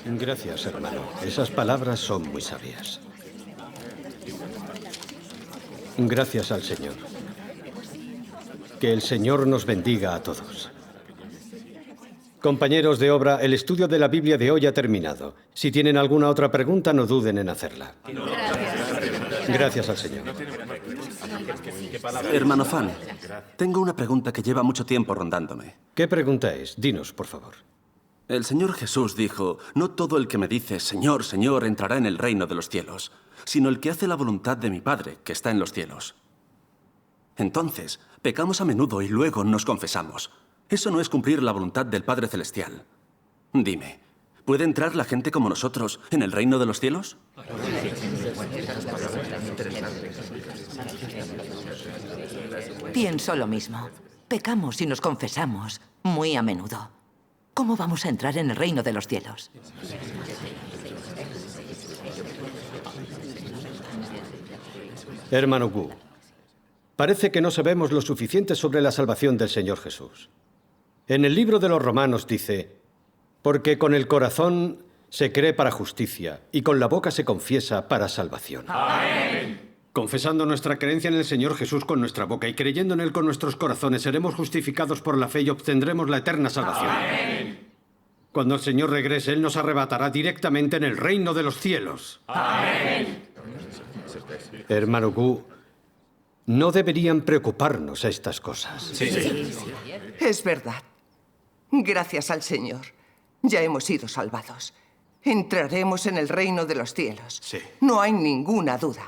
Gracias, hermano. Esas palabras son muy sabias. Gracias al Señor. Que el Señor nos bendiga a todos. Compañeros de obra, el estudio de la Biblia de hoy ha terminado. Si tienen alguna otra pregunta, no duden en hacerla. Gracias al Señor. Hermano Fan, tengo una pregunta que lleva mucho tiempo rondándome. ¿Qué pregunta es? Dinos, por favor. El Señor Jesús dijo, no todo el que me dice, Señor, Señor, entrará en el reino de los cielos, sino el que hace la voluntad de mi Padre, que está en los cielos. Entonces, pecamos a menudo y luego nos confesamos. Eso no es cumplir la voluntad del Padre Celestial. Dime, ¿puede entrar la gente como nosotros en el reino de los cielos? Pienso lo mismo. Pecamos y nos confesamos muy a menudo. ¿Cómo vamos a entrar en el reino de los cielos? Hermano Wu, parece que no sabemos lo suficiente sobre la salvación del Señor Jesús. En el libro de los Romanos dice, porque con el corazón se cree para justicia y con la boca se confiesa para salvación. ¡Amén! Confesando nuestra creencia en el Señor Jesús con nuestra boca y creyendo en Él con nuestros corazones, seremos justificados por la fe y obtendremos la eterna salvación. ¡Amén! Cuando el Señor regrese, Él nos arrebatará directamente en el reino de los cielos. ¡Amén! Hermano Gu, no deberían preocuparnos estas cosas. Sí. Es verdad. Gracias al Señor. Ya hemos sido salvados. Entraremos en el reino de los cielos. Sí. No hay ninguna duda.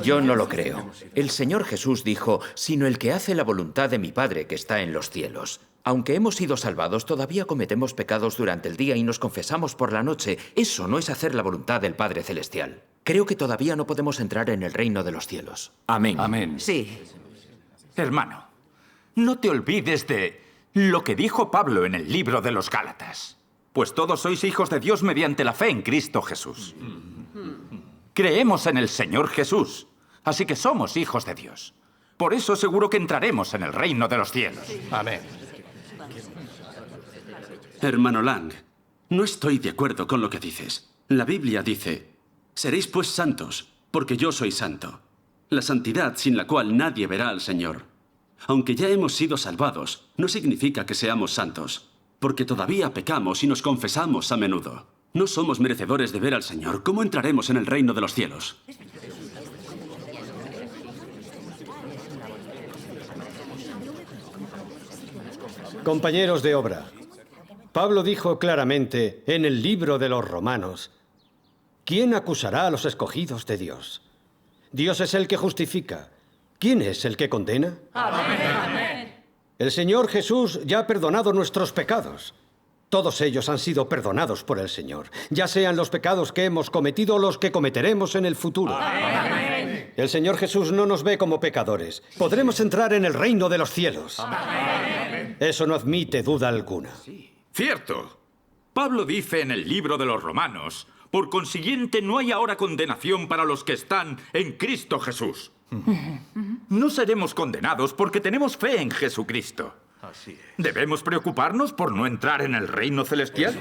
Yo no lo creo. El Señor Jesús dijo, sino el que hace la voluntad de mi Padre que está en los cielos. Aunque hemos sido salvados, todavía cometemos pecados durante el día y nos confesamos por la noche. Eso no es hacer la voluntad del Padre Celestial. Creo que todavía no podemos entrar en el reino de los cielos. Amén. Amén. Sí. Hermano, no te olvides de lo que dijo Pablo en el libro de los Gálatas. Pues todos sois hijos de Dios mediante la fe en Cristo Jesús. Creemos en el Señor Jesús, así que somos hijos de Dios. Por eso seguro que entraremos en el reino de los cielos. Amén. Hermano Lang, no estoy de acuerdo con lo que dices. La Biblia dice, seréis pues santos, porque yo soy santo. La santidad sin la cual nadie verá al Señor. Aunque ya hemos sido salvados, no significa que seamos santos, porque todavía pecamos y nos confesamos a menudo. No somos merecedores de ver al Señor. ¿Cómo entraremos en el reino de los cielos? Compañeros de obra, Pablo dijo claramente en el libro de los Romanos, ¿quién acusará a los escogidos de Dios? Dios es el que justifica. ¿Quién es el que condena? Amén. El Señor Jesús ya ha perdonado nuestros pecados. Todos ellos han sido perdonados por el Señor, ya sean los pecados que hemos cometido o los que cometeremos en el futuro. Amén. El Señor Jesús no nos ve como pecadores. Podremos entrar en el reino de los cielos. Amén. Eso no admite duda alguna. Cierto. Pablo dice en el libro de los Romanos, por consiguiente no hay ahora condenación para los que están en Cristo Jesús. No seremos condenados porque tenemos fe en Jesucristo. Así es. ¿Debemos preocuparnos por no entrar en el reino celestial?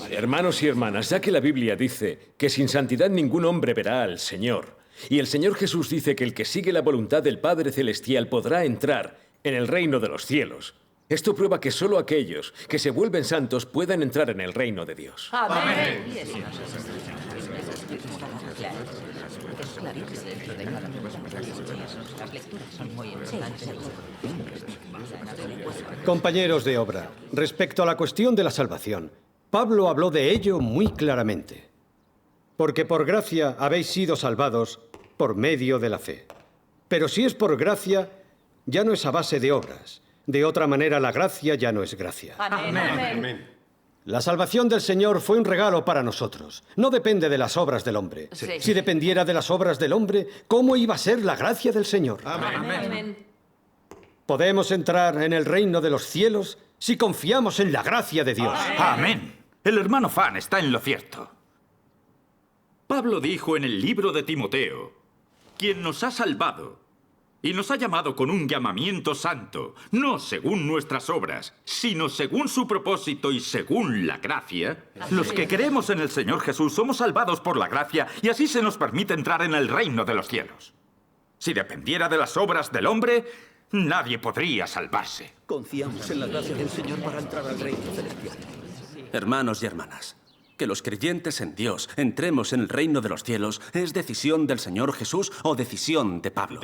Hermanos y hermanas, ya que la Biblia dice que sin santidad ningún hombre verá al Señor, y el Señor Jesús dice que el que sigue la voluntad del Padre Celestial podrá entrar en el reino de los cielos, esto prueba que solo aquellos que se vuelven santos pueden entrar en el reino de Dios. Amén. Compañeros de obra, respecto a la cuestión de la salvación, Pablo habló de ello muy claramente. Porque por gracia habéis sido salvados por medio de la fe. Pero si es por gracia, ya no es a base de obras. De otra manera, la gracia ya no es gracia. Amén. La salvación del Señor fue un regalo para nosotros. No depende de las obras del hombre. Sí. Si dependiera de las obras del hombre, ¿cómo iba a ser la gracia del Señor? Amén. Podemos entrar en el reino de los cielos si confiamos en la gracia de Dios. Amén. El hermano Fan está en lo cierto. Pablo dijo en el libro de Timoteo, quien nos ha salvado Y nos ha llamado con un llamamiento santo, no según nuestras obras, sino según su propósito y según la gracia. Los que creemos en el Señor Jesús somos salvados por la gracia y así se nos permite entrar en el reino de los cielos. Si dependiera de las obras del hombre, nadie podría salvarse. Confiamos en la gracia del Señor para entrar al reino celestial. Hermanos y hermanas, que los creyentes en Dios entremos en el reino de los cielos es decisión del Señor Jesús o decisión de Pablo.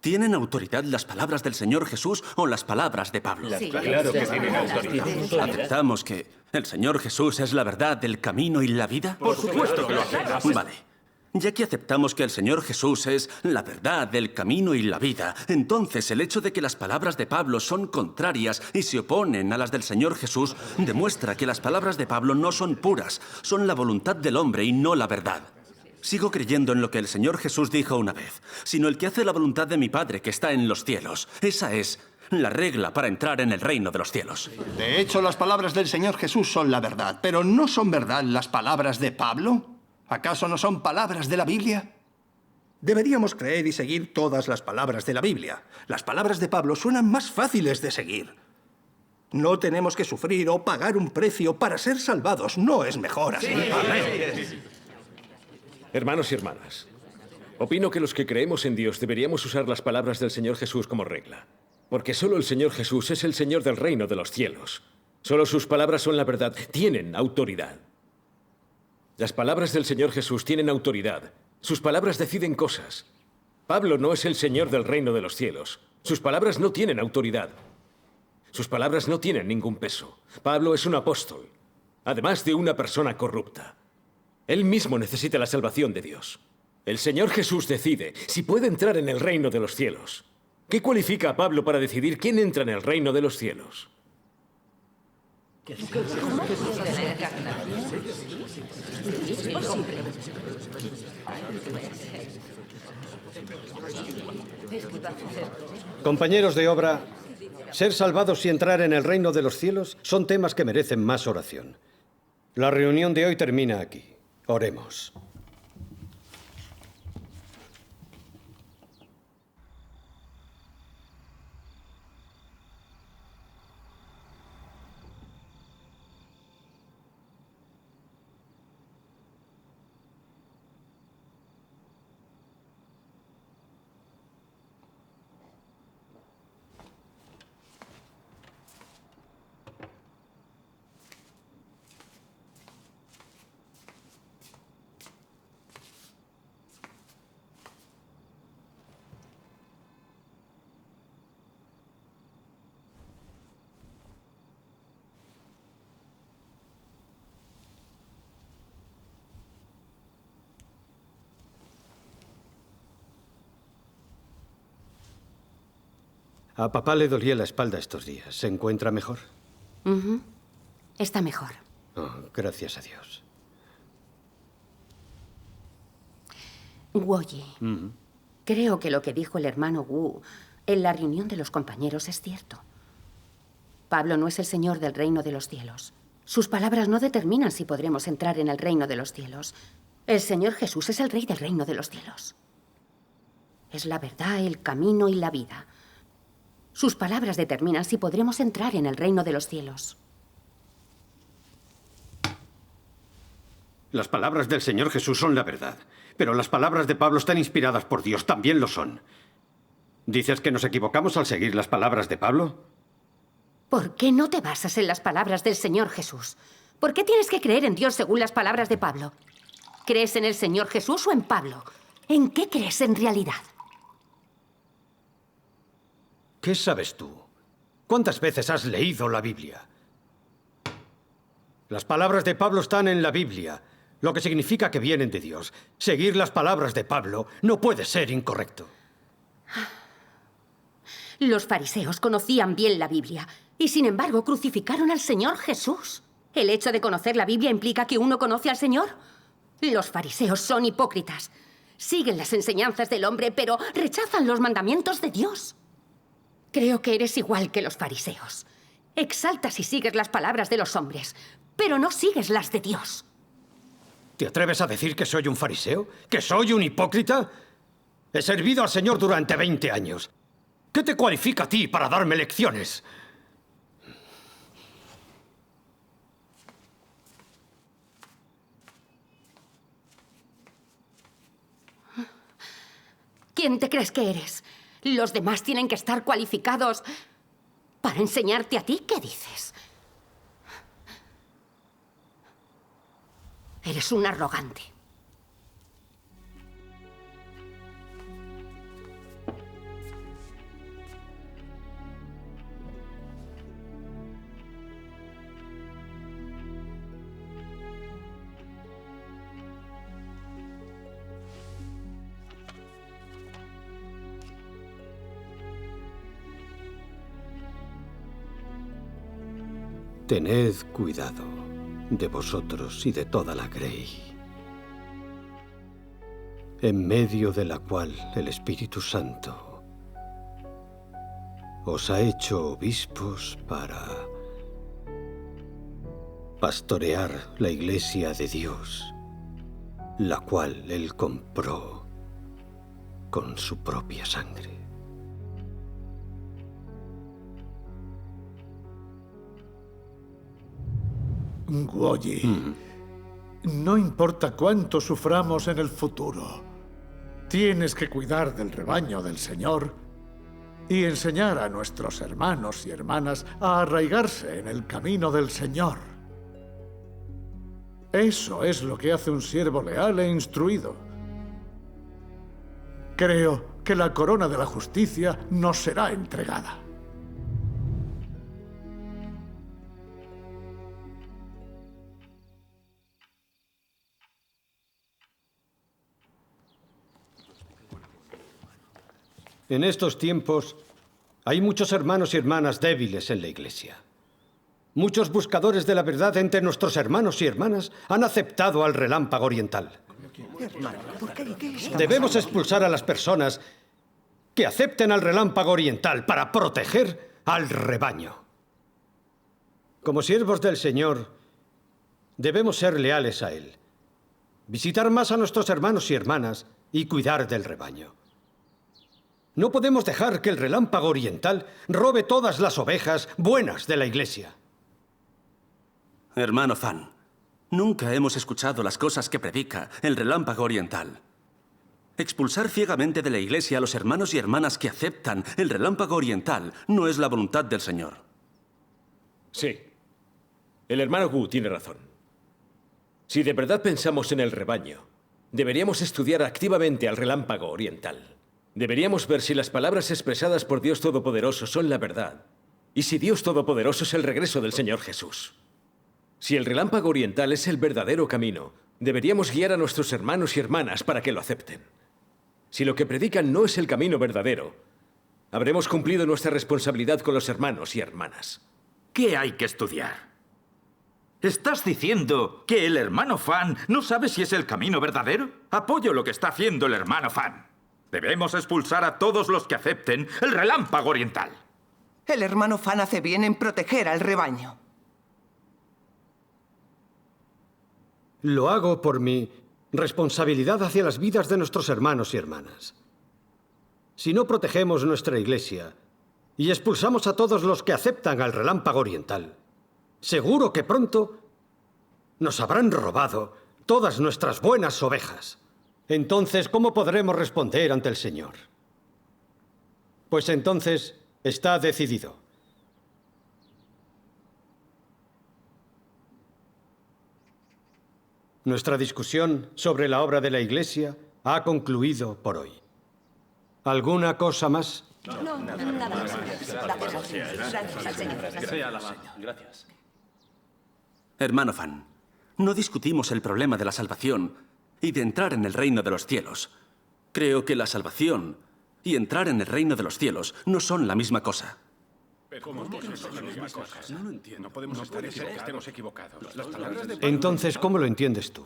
¿Tienen autoridad las palabras del Señor Jesús o las palabras de Pablo? Sí. Claro que tienen autoridad. ¿Aceptamos que el Señor Jesús es la verdad, el camino y la vida? Por supuesto que lo hacemos. Vale. Ya que aceptamos que el Señor Jesús es la verdad, el camino y la vida, entonces el hecho de que las palabras de Pablo son contrarias y se oponen a las del Señor Jesús demuestra que las palabras de Pablo no son puras, son la voluntad del hombre y no la verdad. Sigo creyendo en lo que el Señor Jesús dijo una vez, sino el que hace la voluntad de mi Padre que está en los cielos. Esa es la regla para entrar en el reino de los cielos. De hecho, las palabras del Señor Jesús son la verdad, pero ¿no son verdad las palabras de Pablo? ¿Acaso no son palabras de la Biblia? Deberíamos creer y seguir todas las palabras de la Biblia. Las palabras de Pablo suenan más fáciles de seguir. No tenemos que sufrir o pagar un precio para ser salvados. No es mejor así. Amén. Hermanos y hermanas, opino que los que creemos en Dios deberíamos usar las palabras del Señor Jesús como regla. Porque solo el Señor Jesús es el Señor del reino de los cielos. Solo sus palabras son la verdad, tienen autoridad. Las palabras del Señor Jesús tienen autoridad. Sus palabras deciden cosas. Pablo no es el Señor del reino de los cielos. Sus palabras no tienen autoridad. Sus palabras no tienen ningún peso. Pablo es un apóstol, además de una persona corrupta. Él mismo necesita la salvación de Dios. El Señor Jesús decide si puede entrar en el reino de los cielos. ¿Qué cualifica a Pablo para decidir quién entra en el reino de los cielos? Compañeros de obra, ser salvados y entrar en el reino de los cielos son temas que merecen más oración. La reunión de hoy termina aquí. Oremos. A papá le dolía la espalda estos días. ¿Se encuentra mejor? Está mejor. Oh, gracias a Dios. Woyi, creo que lo que dijo el hermano Wu en la reunión de los compañeros es cierto. Pablo no es el Señor del reino de los cielos. Sus palabras no determinan si podremos entrar en el reino de los cielos. El Señor Jesús es el Rey del reino de los cielos. Es la verdad, el camino y la vida. Sus palabras determinan si podremos entrar en el reino de los cielos. Las palabras del Señor Jesús son la verdad, pero las palabras de Pablo están inspiradas por Dios, también lo son. ¿Dices que nos equivocamos al seguir las palabras de Pablo? ¿Por qué no te basas en las palabras del Señor Jesús? ¿Por qué tienes que creer en Dios según las palabras de Pablo? ¿Crees en el Señor Jesús o en Pablo? ¿En qué crees en realidad? ¿Qué sabes tú? ¿Cuántas veces has leído la Biblia? Las palabras de Pablo están en la Biblia, lo que significa que vienen de Dios. Seguir las palabras de Pablo no puede ser incorrecto. Los fariseos conocían bien la Biblia y, sin embargo, crucificaron al Señor Jesús. ¿El hecho de conocer la Biblia implica que uno conoce al Señor? Los fariseos son hipócritas. Siguen las enseñanzas del hombre, pero rechazan los mandamientos de Dios. Creo que eres igual que los fariseos. Exaltas y sigues las palabras de los hombres, pero no sigues las de Dios. ¿Te atreves a decir que soy un fariseo? ¿Que soy un hipócrita? He servido al Señor durante 20 años. ¿Qué te cualifica a ti para darme lecciones? ¿Quién te crees que eres? Los demás tienen que estar cualificados para enseñarte a ti. ¿Qué dices? Eres un arrogante. Tened cuidado de vosotros y de toda la Grey, en medio de la cual el Espíritu Santo os ha hecho obispos para pastorear la Iglesia de Dios, la cual Él compró con su propia sangre. Guoyi, no importa cuánto suframos en el futuro, tienes que cuidar del rebaño del Señor y enseñar a nuestros hermanos y hermanas a arraigarse en el camino del Señor. Eso es lo que hace un siervo leal e instruido. Creo que la corona de la justicia nos será entregada. En estos tiempos hay muchos hermanos y hermanas débiles en la Iglesia. Muchos buscadores de la verdad entre nuestros hermanos y hermanas han aceptado al relámpago oriental. Debemos expulsar a las personas que acepten al relámpago oriental para proteger al rebaño. Como siervos del Señor, debemos ser leales a Él, visitar más a nuestros hermanos y hermanas y cuidar del rebaño. No podemos dejar que el relámpago oriental robe todas las ovejas buenas de la Iglesia. Hermano Fan, nunca hemos escuchado las cosas que predica el relámpago oriental. Expulsar ciegamente de la Iglesia a los hermanos y hermanas que aceptan el relámpago oriental no es la voluntad del Señor. Sí. El hermano Wu tiene razón. Si de verdad pensamos en el rebaño, deberíamos estudiar activamente al relámpago oriental. Deberíamos ver si las palabras expresadas por Dios Todopoderoso son la verdad y si Dios Todopoderoso es el regreso del Señor Jesús. Si el relámpago oriental es el verdadero camino, deberíamos guiar a nuestros hermanos y hermanas para que lo acepten. Si lo que predican no es el camino verdadero, habremos cumplido nuestra responsabilidad con los hermanos y hermanas. ¿Qué hay que estudiar? ¿Estás diciendo que el hermano Fan no sabe si es el camino verdadero? Apoyo lo que está haciendo el hermano Fan. Debemos expulsar a todos los que acepten el relámpago oriental. El hermano Fan hace bien en proteger al rebaño. Lo hago por mi responsabilidad hacia las vidas de nuestros hermanos y hermanas. Si no protegemos nuestra Iglesia y expulsamos a todos los que aceptan al relámpago oriental, seguro que pronto nos habrán robado todas nuestras buenas ovejas. Entonces, ¿cómo podremos responder ante el Señor? Pues entonces está decidido. Nuestra discusión sobre la obra de la Iglesia ha concluido por hoy. ¿Alguna cosa más? No, nada más. Gracias al Señor. Gracias al Señor. Gracias. Hermano Fan, no discutimos el problema de la salvación y de entrar en el reino de los cielos. Creo que la salvación y entrar en el reino de los cielos no son la misma cosa. ¿Cómo no son las mismas cosas? No lo entiendo. No podemos estar estemos equivocados. Las palabras de... Entonces, ¿cómo lo entiendes tú?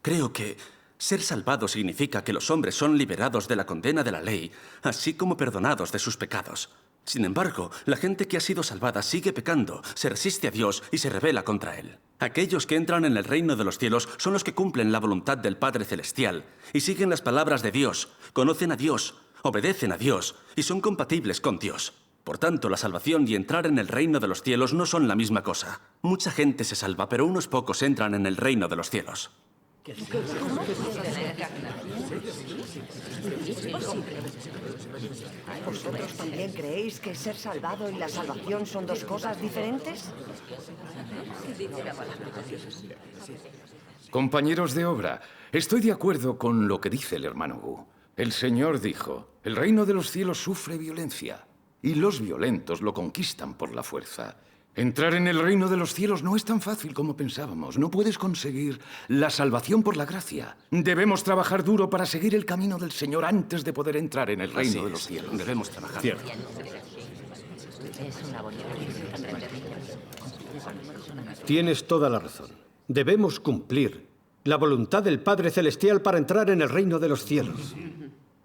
Creo que ser salvado significa que los hombres son liberados de la condena de la ley, así como perdonados de sus pecados. Sin embargo, la gente que ha sido salvada sigue pecando, se resiste a Dios y se rebela contra Él. Aquellos que entran en el reino de los cielos son los que cumplen la voluntad del Padre Celestial y siguen las palabras de Dios, conocen a Dios, obedecen a Dios y son compatibles con Dios. Por tanto, la salvación y entrar en el reino de los cielos no son la misma cosa. Mucha gente se salva, pero unos pocos entran en el reino de los cielos. ¿Vosotros también creéis que ser salvado y la salvación son dos cosas diferentes? Compañeros de obra, estoy de acuerdo con lo que dice el hermano Gu. El Señor dijo, el reino de los cielos sufre violencia y los violentos lo conquistan por la fuerza. Entrar en el reino de los cielos no es tan fácil como pensábamos. No puedes conseguir la salvación por la gracia. Debemos trabajar duro para seguir el camino del Señor antes de poder entrar en el reino de los cielos. Debemos trabajar. Cierto. Tienes toda la razón. Debemos cumplir la voluntad del Padre Celestial para entrar en el reino de los cielos.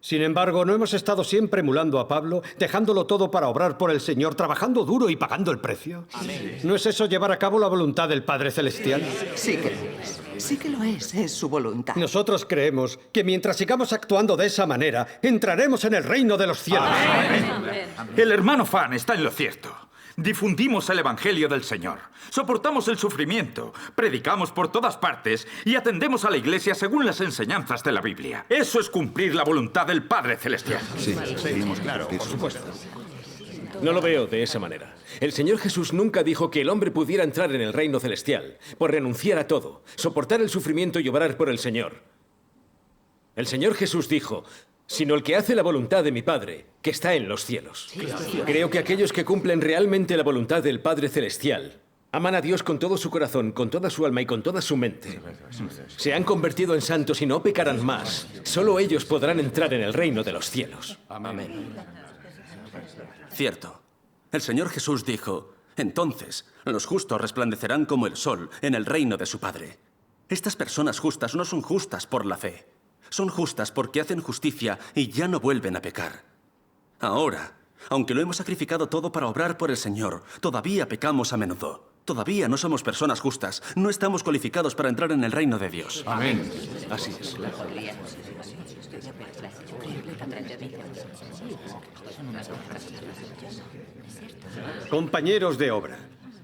Sin embargo, ¿no hemos estado siempre emulando a Pablo, dejándolo todo para obrar por el Señor, trabajando duro y pagando el precio? Amén. ¿No es eso llevar a cabo la voluntad del Padre Celestial? Sí que lo es. Sí que lo es su voluntad. Nosotros creemos que mientras sigamos actuando de esa manera, entraremos en el reino de los cielos. Amén. El hermano Fan está en lo cierto. Difundimos el Evangelio del Señor, soportamos el sufrimiento, predicamos por todas partes y atendemos a la Iglesia según las enseñanzas de la Biblia. Eso es cumplir la voluntad del Padre Celestial. Sí, tenemos claro, por supuesto. No lo veo de esa manera. El Señor Jesús nunca dijo que el hombre pudiera entrar en el reino celestial por renunciar a todo, soportar el sufrimiento y obrar por el Señor. El Señor Jesús dijo, sino el que hace la voluntad de mi Padre, que está en los cielos. Creo que aquellos que cumplen realmente la voluntad del Padre Celestial aman a Dios con todo su corazón, con toda su alma y con toda su mente. Se han convertido en santos y no pecarán más. Solo ellos podrán entrar en el reino de los cielos. Amén. Cierto. El Señor Jesús dijo, entonces los justos resplandecerán como el sol en el reino de su Padre. Estas personas justas no son justas por la fe. Son justas porque hacen justicia y ya no vuelven a pecar. Ahora, aunque lo hemos sacrificado todo para obrar por el Señor, todavía pecamos a menudo. Todavía no somos personas justas. No estamos cualificados para entrar en el reino de Dios. Amén. Así es. Compañeros de obra,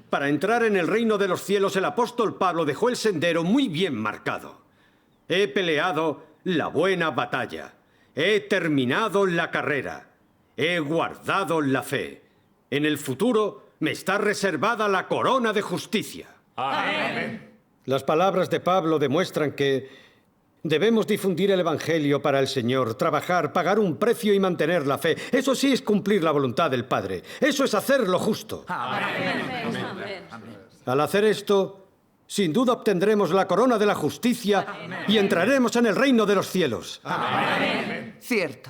para entrar en el reino de los cielos, el apóstol Pablo dejó el sendero muy bien marcado. He peleado la buena batalla. He terminado la carrera. He guardado la fe. En el futuro me está reservada la corona de justicia. Amén. Las palabras de Pablo demuestran que debemos difundir el Evangelio para el Señor, trabajar, pagar un precio y mantener la fe. Eso sí es cumplir la voluntad del Padre. Eso es hacer lo justo. Amén. Al hacer esto, sin duda obtendremos la corona de la justicia y entraremos en el reino de los cielos. Amén. Cierto.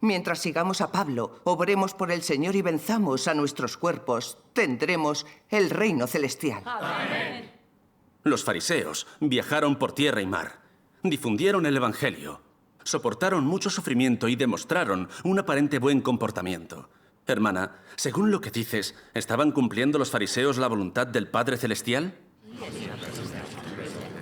Mientras sigamos a Pablo, obremos por el Señor y venzamos a nuestros cuerpos, tendremos el reino celestial. Amén. Los fariseos viajaron por tierra y mar, difundieron el Evangelio, soportaron mucho sufrimiento y demostraron un aparente buen comportamiento. Hermana, según lo que dices, ¿estaban cumpliendo los fariseos la voluntad del Padre Celestial?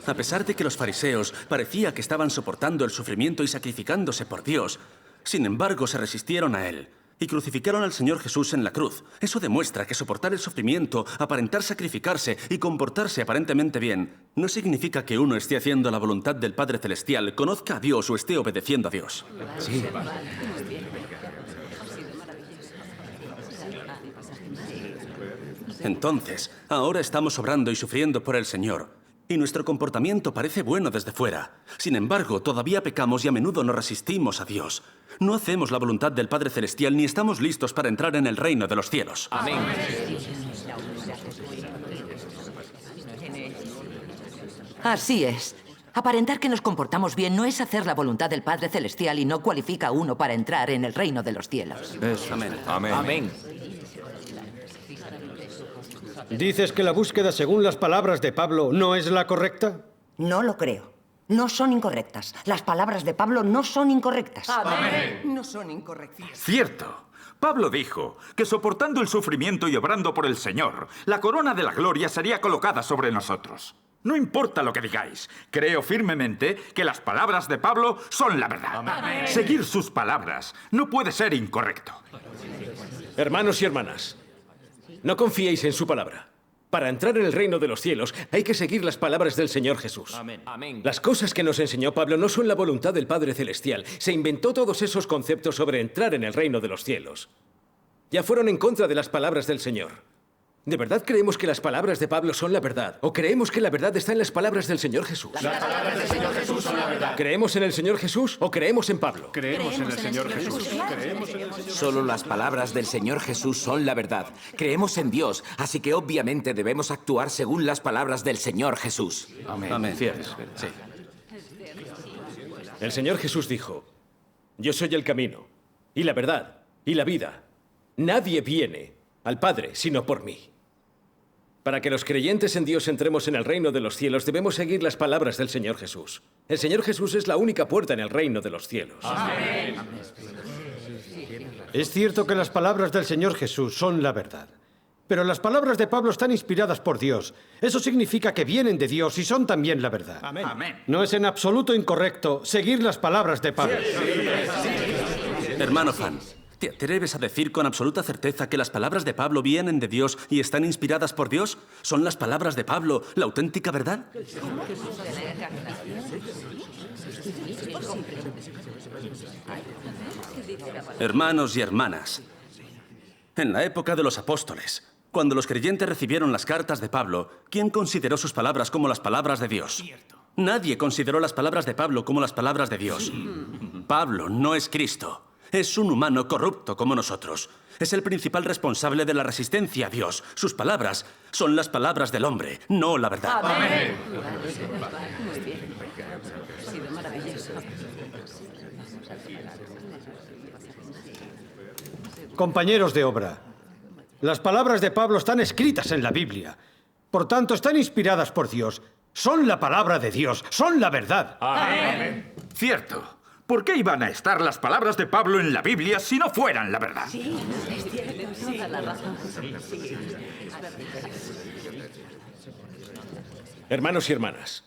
A pesar de que los fariseos parecía que estaban soportando el sufrimiento y sacrificándose por Dios, sin embargo se resistieron a Él y crucificaron al Señor Jesús en la cruz. Eso demuestra que soportar el sufrimiento, aparentar sacrificarse y comportarse aparentemente bien, no significa que uno esté haciendo la voluntad del Padre Celestial, conozca a Dios o esté obedeciendo a Dios. Sí. Entonces, ahora estamos obrando y sufriendo por el Señor, y nuestro comportamiento parece bueno desde fuera. Sin embargo, todavía pecamos y a menudo nos resistimos a Dios. No hacemos la voluntad del Padre Celestial ni estamos listos para entrar en el reino de los cielos. Amén. Así es. Aparentar que nos comportamos bien no es hacer la voluntad del Padre Celestial y no cualifica a uno para entrar en el reino de los cielos. Amén. Amén. Amén. ¿Dices que la búsqueda según las palabras de Pablo no es la correcta? No lo creo. no son incorrectas. Las palabras de Pablo no son incorrectas. Amén. No son incorrectas. Cierto. Pablo dijo que soportando el sufrimiento y obrando por el Señor, la corona de la gloria sería colocada sobre nosotros. No importa lo que digáis, creo firmemente que las palabras de Pablo son la verdad. Amén. Seguir sus palabras no puede ser incorrecto. Hermanos y hermanas, no confiéis en su palabra. Para entrar en el reino de los cielos hay que seguir las palabras del Señor Jesús. Amén. Amén. Las cosas que nos enseñó Pablo no son la voluntad del Padre Celestial. Se inventó todos esos conceptos sobre entrar en el reino de los cielos. Ya fueron en contra de las palabras del Señor. ¿De verdad creemos que las palabras de Pablo son la verdad? ¿O creemos que la verdad está en las palabras del Señor Jesús? Las palabras del Señor Jesús son la verdad. ¿Creemos en el Señor Jesús o creemos en Pablo? Creemos en el Señor Jesús. Creemos en el Señor. Solo las palabras del Señor Jesús son la verdad. Creemos en Dios, así que obviamente debemos actuar según las palabras del Señor Jesús. Amén. Amén. Cierto. Sí. El Señor Jesús dijo, yo soy el camino, y la verdad, y la vida. Nadie viene al Padre sino por mí. Para que los creyentes en Dios entremos en el reino de los cielos, debemos seguir las palabras del Señor Jesús. El Señor Jesús es la única puerta en el reino de los cielos. Amén. Es cierto que las palabras del Señor Jesús son la verdad. Pero las palabras de Pablo están inspiradas por Dios. Eso significa que vienen de Dios y son también la verdad. Amén. Amén. No es en absoluto incorrecto seguir las palabras de Pablo. Hermano Fan, ¿te atreves a decir con absoluta certeza que las palabras de Pablo vienen de Dios y están inspiradas por Dios? ¿Son las palabras de Pablo la auténtica verdad? Hermanos y hermanas, en la época de los apóstoles, cuando los creyentes recibieron las cartas de Pablo, ¿quién consideró sus palabras como las palabras de Dios? Nadie consideró las palabras de Pablo como las palabras de Dios. Pablo no es Cristo. Es un humano corrupto como nosotros. Es el principal responsable de la resistencia a Dios. Sus palabras son las palabras del hombre, no la verdad. Amén. Compañeros de obra, las palabras de Pablo están escritas en la Biblia. Por tanto, están inspiradas por Dios. Son la palabra de Dios, son la verdad. Amén. Cierto. ¿Por qué iban a estar las palabras de Pablo en la Biblia si no fueran la verdad? Sí, es cierto, toda la razón. Hermanos y hermanas,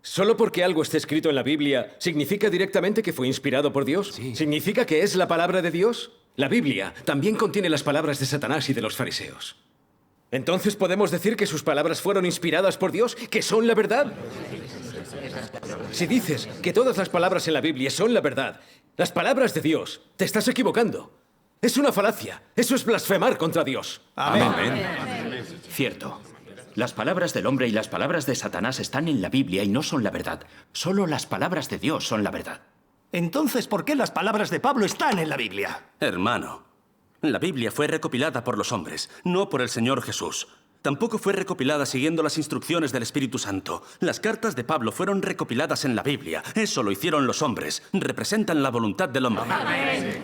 ¿solo porque algo esté escrito en la Biblia significa directamente que fue inspirado por Dios? Sí. ¿Significa que es la palabra de Dios? La Biblia también contiene las palabras de Satanás y de los fariseos. ¿Entonces podemos decir que sus palabras fueron inspiradas por Dios, que son la verdad? Si dices que todas las palabras en la Biblia son la verdad, las palabras de Dios, te estás equivocando. Es una falacia. Eso es blasfemar contra Dios. Amén. Amén. Cierto. Las palabras del hombre y las palabras de Satanás están en la Biblia y no son la verdad. Solo las palabras de Dios son la verdad. Entonces, ¿por qué las palabras de Pablo están en la Biblia? Hermano, la Biblia fue recopilada por los hombres, no por el Señor Jesús. Tampoco fue recopilada siguiendo las instrucciones del Espíritu Santo. Las cartas de Pablo fueron recopiladas en la Biblia. Eso lo hicieron los hombres. Representan la voluntad del hombre. Amén.